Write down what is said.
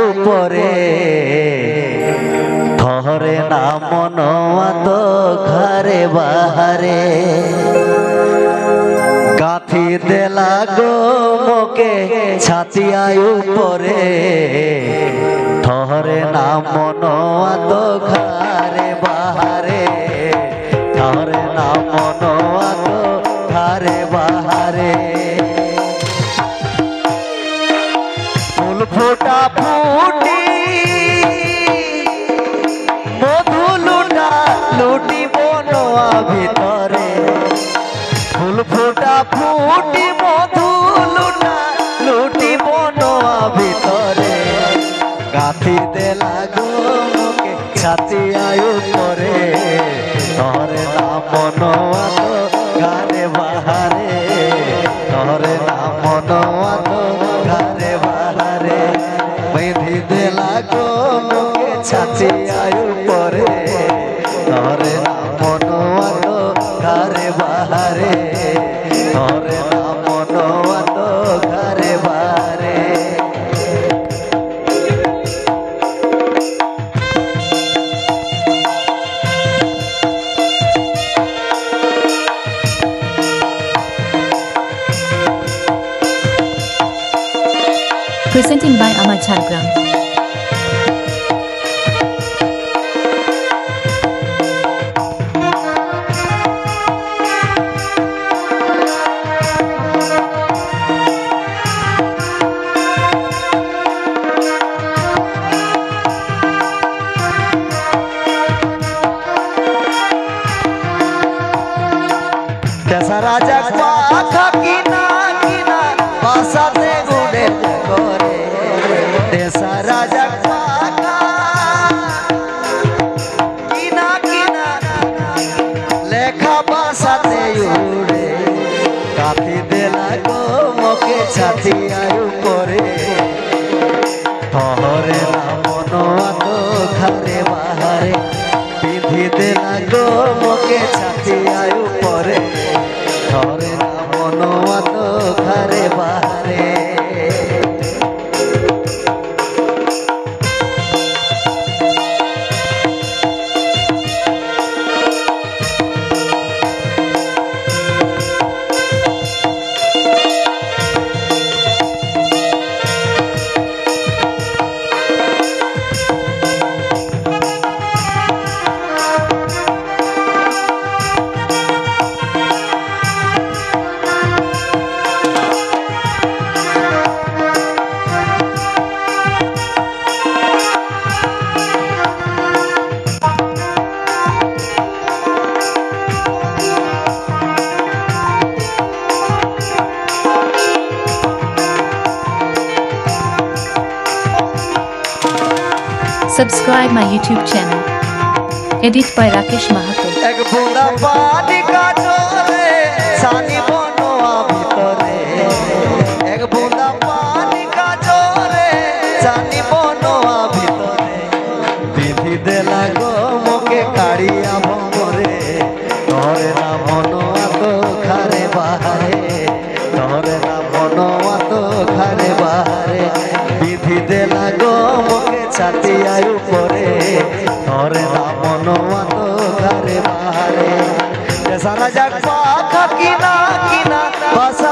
উপরে থরে না মনোয়া তো ঘরে বাহারে কাথি দেলা গো মোকে ছাতিয়া উপরে থরে না মনোয়া তো ঘরে বাহারে থরে না মনোয়া তো ঘরে বাহারে ফুল ফোটা ফুটি মধু লুটা লুটি বনোয়া ভিতরে ফুল ফোটা ফুটি মধু লুটা লুটি বনোয়া ভিতরে গাথি দেলা গো মোকে ছাতি আয়ু করে তরে না মনোয়া তো ঘরে বাহারে তরে না মনোয়া তো ঘরে বাহারে বেঁধি দেলা গো মোকে ছাতি আয়ু করে তরে না মনোয়া তো ঘরে বাহারে তরে না মনোয়া তো ঘরে বাহারে Presenting by Amar Jhargram. Desa raja kuaka kina kina basate gude kore Desa raja kuaka kina kina lekha basate ude kathi dela go moke chati ayu kore thore na monoa to ঘরে বাহারে বিধি দেলা গো মোকে ছাতি আয়ু পরে ধরে না মনোয়া তো ঘরে বাহারে Subscribe my YouTube channel. Edit by Rakesh Mahato. এক বুঁদা পানি কাজরে সানি বনোয়া ভিতরে এক বুঁদা পানি কাজরে সানি বনোয়া ভিতরে বিধি দেলা গো মোকে কাড়িয়া ভরে ধরে না মনোয়া তো ঘরে বাহারে ধরে না মনোয়া তো ঘরে বাহারে বিধি দেলা গো মোকে ছাতি আয়ু করে ধরে না মনোয়া তো ঘরে বাহারে সারা জাগ পাখা কিনা কিনা বাসা